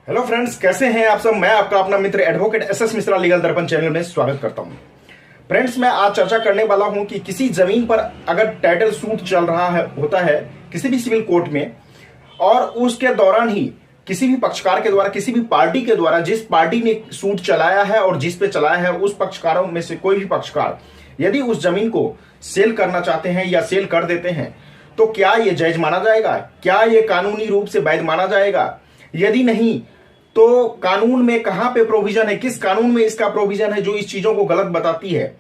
Hello friends, कैसे हैं आप सब। मैं आपका अपना मित्र एडवोकेट एसएस मिश्रा लीगल दर्पण चैनल में स्वागत करता हूं। फ्रेंड्स, मैं आज चर्चा करने वाला हूं कि किसी जमीन पर अगर टाइटल सूट चल रहा होता है किसी भी सिविल कोर्ट में, और उसके दौरान ही किसी भी पक्षकार के द्वारा, किसी भी पार्टी के द्वारा, जिस पार्टी ने सूट चलाया है और जिस पे चलाया है, उस पक्षकारों में से कोई भी पक्षकार यदि उस जमीन को सेल करना चाहते हैं या सेल कर देते हैं तो क्या यह जायज माना जाएगा? क्या यह कानूनी रूप से वैध माना जाएगा? यदि नहीं तो कानून में कहां पे प्रोविजन है, किस कानून में इसका प्रोविजन है जो इस चीजों को गलत बताती है,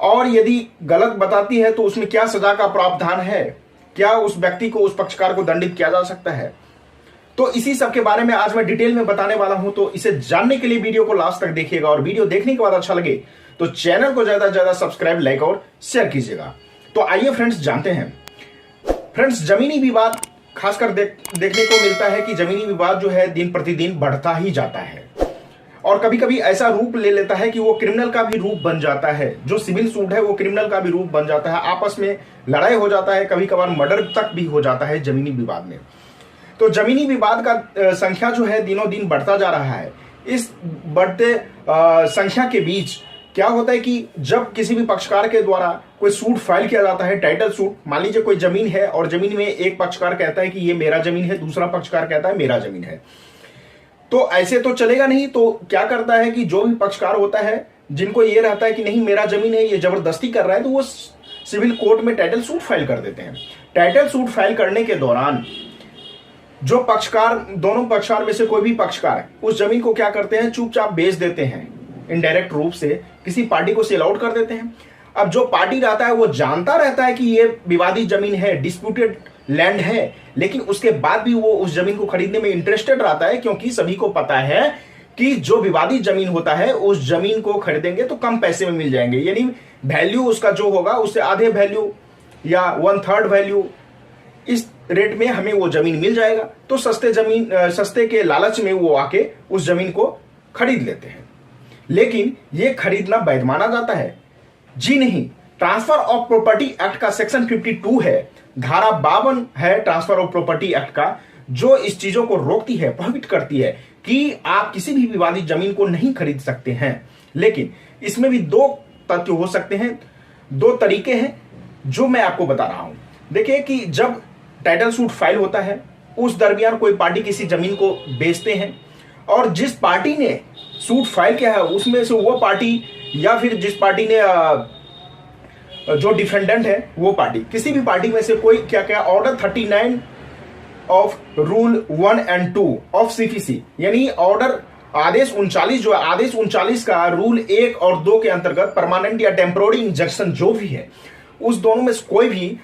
और यदि गलत बताती है तो उसमें क्या सजा का प्रावधान है? क्या उस व्यक्ति को, उस पक्षकार को दंडित किया जा सकता है? तो इसी सब के बारे में आज मैं डिटेल में बताने वाला हूं। तो इसे जानने के लिए वीडियो को लास्ट तक देखिएगा, और वीडियो देखने के बाद अच्छा लगे तो चैनल को ज्यादा से ज्यादा सब्सक्राइब, लाइक और शेयर कीजिएगा। तो आइए फ्रेंड्स जानते हैं। फ्रेंड्स, जमीनी विवाद खासकर देखने को मिलता है कि जमीनी विवाद जो है दिन प्रतिदिन बढ़ता ही जाता है, और कभी कभी ऐसा रूप ले लेता है कि वो क्रिमिनल का भी रूप बन जाता है। जो सिविल सूट है वो क्रिमिनल का भी रूप बन जाता है, आपस में लड़ाई हो जाता है, कभी कभार मर्डर तक भी हो जाता है जमीनी विवाद में। तो जमीनी विवाद का संख्या जो है दिनों दिन बढ़ता जा रहा है। इस बढ़ते संख्या के बीच क्या होता है कि जब किसी भी पक्षकार के द्वारा कोई सूट फाइल किया जाता है, टाइटल सूट, मान लीजिए कोई जमीन है और जमीन में एक पक्षकार कहता है कि ये मेरा जमीन है, दूसरा पक्षकार कहता है मेरा जमीन है, तो ऐसे तो चलेगा नहीं। तो क्या करता है कि जो भी पक्षकार होता है, जिनको ये रहता है कि नहीं मेरा जमीन है, ये जबरदस्ती कर रहा है, तो वो सिविल कोर्ट में टाइटल सूट फाइल कर देते हैं। टाइटल सूट फाइल करने के दौरान जो पक्षकार, दोनों पक्षकार में से कोई भी पक्षकार उस जमीन को क्या करते हैं, चुपचाप बेच देते हैं, इनडायरेक्ट रूप से किसी पार्टी को सेल आउट कर देते हैं। अब जो पार्टी रहता है वो जानता रहता है कि ये विवादित जमीन है, डिस्प्यूटेड लैंड है, लेकिन उसके बाद भी वो उस जमीन को खरीदने में इंटरेस्टेड रहता है, क्योंकि सभी को पता है कि जो विवादित जमीन होता है उस जमीन को खरीदेंगे तो कम पैसे में मिल जाएंगे, यानी वैल्यू उसका जो होगा उससे आधे वैल्यू या 1/3 वैल्यू, इस रेट में हमें वो जमीन मिल जाएगा। तो सस्ते के लालच में वो आके उस जमीन को खरीद लेते हैं। लेकिन ये खरीदना वैध माना जाता है? जी नहीं। ट्रांसफर ऑफ प्रॉपर्टी एक्ट का सेक्शन 52 है, धारा 52 है ट्रांसफर ऑफ प्रॉपर्टी एक्ट का, जो इस चीजों को रोकती है, प्रोहिबिट करती है कि आप किसी भी विवादित जमीन को नहीं खरीद सकते हैं। लेकिन इसमें भी दो तथ्य हो सकते हैं, दो तरीके हैं जो मैं आपको बता रहा हूं। देखिए कि जब टाइटल सूट फाइल होता है उस दरमियान कोई पार्टी किसी जमीन को बेचते हैं, और जिस पार्टी ने सूट फाइल किया है उसमें से वो पार्टी, या फिर जिस पार्टी ने जो डिफेंडेंट है वो पार्टी, किसी भी पार्टी में से कोई क्या order 39 of rule 1 and 2 of CPC, यानी ऑर्डर आदेश 39 जो है, आदेश 39 का रूल 1 और 2 के अंतर्गत परमानेंट या टेम्पोररी इंजंक्शन जो भी है, उस दोनों में से कोई भी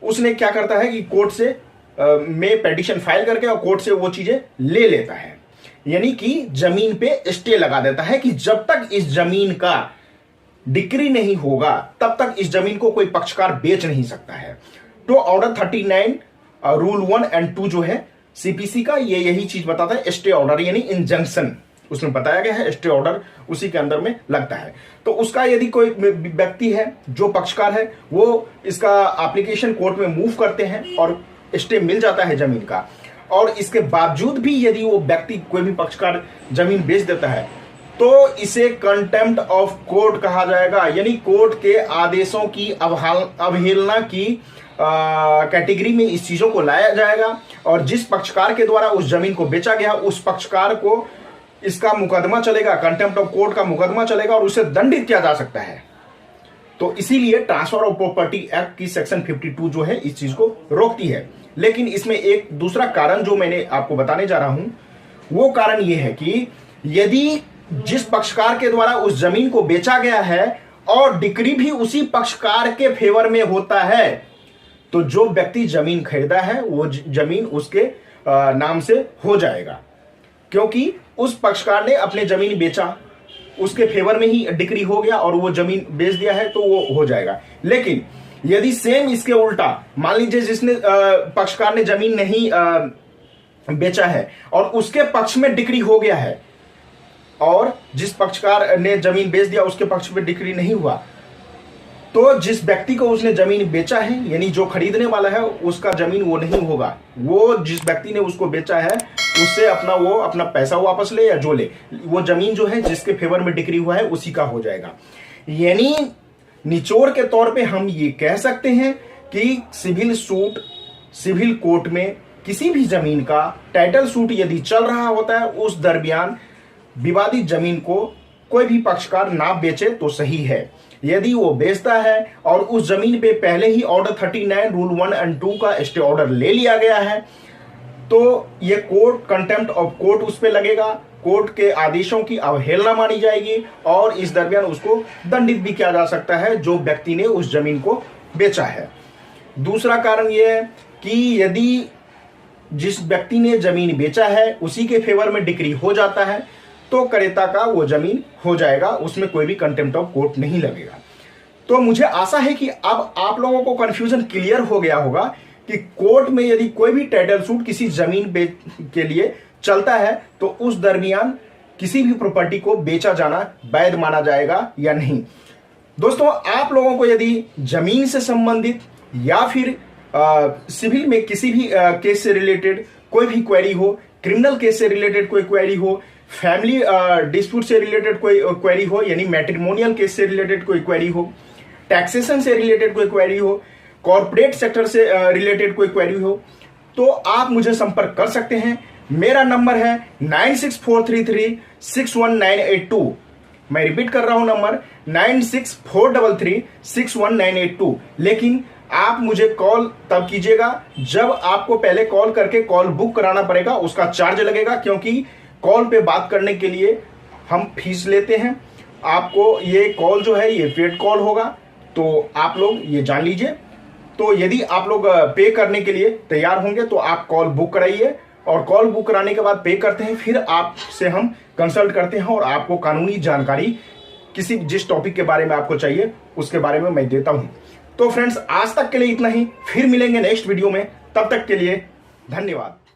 उसने क्या करता है कि कोर्ट से में पेटिशन फाइल करके और कोर्ट से वो चीजें ले लेता है, यानी कि जमीन पे स्टे लगा देता है कि जब तक इस जमीन का डिक्री नहीं होगा तब तक इस जमीन को कोई पक्षकार बेच नहीं सकता है। तो ऑर्डर 39 रूल 1 and 2 जो है सीपीसी का, ये यही चीज बताता है, स्टे ऑर्डर यानी इंजंक्शन उसमें बताया गया है, स्टे ऑर्डर उसी के अंदर में लगता है। तो उसका यदि कोई व्यक्ति है जो पक्षकार है वो इसका एप्लीकेशन कोर्ट में मूव करते हैं और स्टे मिल जाता है जमीन का, और इसके बावजूद भी यदि वो व्यक्ति, कोई भी पक्षकार जमीन बेच देता है तो इसे कंटेम्प्ट ऑफ कोर्ट कहा जाएगा, यानी कोर्ट के आदेशों की अवहेलना की कैटेगरी में इस चीजों को लाया जाएगा, और जिस पक्षकार के द्वारा उस जमीन को बेचा गया उस पक्षकार को इसका मुकदमा चलेगा, कंटेम्प्ट ऑफ कोर्ट का मुकदमा चलेगा, और उसे दंडित किया जा सकता है। तो इसीलिए ट्रांसफर ऑफ प्रॉपर्टी एक्ट की सेक्शन 52 जो है इस चीज को रोकती है। लेकिन इसमें एक दूसरा कारण जो मैंने आपको बताने जा रहा हूं, वो कारण ये है कि यदि जिस पक्षकार के द्वारा उस जमीन को बेचा गया है और डिक्री भी उसी पक्षकार के फेवर में होता है, तो जो व्यक्ति जमीन खरीदा है वो जमीन उसके नाम से हो जाएगा, क्योंकि उस पक्षकार ने अपने जमीन बेचा, उसके फेवर में ही डिक्री हो गया और वो जमीन बेच दिया है तो वो हो जाएगा। लेकिन यदि सेम इसके उल्टा, मान लीजिए जिसने पक्षकार ने जमीन नहीं बेचा है और उसके पक्ष में डिक्री हो गया है, और जिस पक्षकार ने जमीन बेच दिया उसके पक्ष में डिक्री नहीं हुआ, तो जिस व्यक्ति को उसने जमीन बेचा है, यानी जो खरीदने वाला है, उसका जमीन वो नहीं होगा। वो जिस व्यक्ति ने उसको बेचा है उससे अपना पैसा वापस ले या जो ले, वो जमीन जो है जिसके फेवर में डिक्री हुआ है उसी का हो जाएगा। यानी निचोड़ के तौर पे हम ये कह सकते हैं कि सिविल कोर्ट में किसी भी जमीन का टाइटल सूट यदि चल रहा होता है, उस दरमियान विवादित जमीन को कोई भी पक्षकार ना बेचे तो सही है। यदि वो बेचता है और उस जमीन पे पहले ही ऑर्डर 39 रूल 1 और 2 का स्टे ऑर्डर ले लिया गया है, तो ये कंटेम्प्ट ऑफ कोर्ट उस पे लगेगा, कोर्ट के आदेशों की अवहेलना मानी जाएगी और इस दरमियान उसको दंडित भी किया जा सकता है जो व्यक्ति ने उस जमीन को बेचा है। दूसरा कारण यह है कि यदि जिस व्यक्ति ने जमीन बेचा है उसी के फेवर में डिक्री हो जाता है तो क्रेता का वो जमीन हो जाएगा, उसमें कोई भी कंटेम्प्ट ऑफ कोर्ट नहीं लगेगा। तो मुझे आशा है कि अब आप लोगों को कंफ्यूजन क्लियर हो गया होगा कि कोर्ट में यदि कोई भी टाइटल सूट किसी जमीन के लिए चलता है तो उस दरमियान किसी भी प्रॉपर्टी को बेचा जाना वैध माना जाएगा या नहीं। दोस्तों, आप लोगों को यदि जमीन से संबंधित या फिर सिविल में किसी भी केस से रिलेटेड कोई भी क्वेरी हो, क्रिमिनल केस से रिलेटेड कोई क्वेरी हो, फैमिली डिस्प्यूट से रिलेटेड कोई क्वेरी हो, यानी मैट्रिमोनियल केस से रिलेटेड कोई क्वेरी हो, टैक्सेशन से रिलेटेड कोई क्वेरी हो, कॉर्पोरेट सेक्टर से रिलेटेड कोई क्वेरी हो, तो आप मुझे संपर्क कर सकते हैं। मेरा नंबर है 9643361982। मैं रिपीट कर रहा हूं नंबर 9643361982। लेकिन आप मुझे कॉल तब कीजिएगा जब आपको पहले कॉल करके कॉल बुक कराना पड़ेगा, उसका चार्ज लगेगा, क्योंकि कॉल पे बात करने के लिए हम फीस लेते हैं। आपको ये कॉल जो है ये पेड कॉल होगा, तो आप लोग ये जान लीजिए। तो यदि आप लोग पे करने के लिए तैयार होंगे तो आप कॉल बुक कराइए, और कॉल बुक कराने के बाद पे करते हैं, फिर आपसे हम कंसल्ट करते हैं और आपको कानूनी जानकारी जिस टॉपिक के बारे में आपको चाहिए उसके बारे में मैं देता हूं। तो फ्रेंड्स, आज तक के लिए इतना ही, फिर मिलेंगे नेक्स्ट वीडियो में, तब तक के लिए धन्यवाद।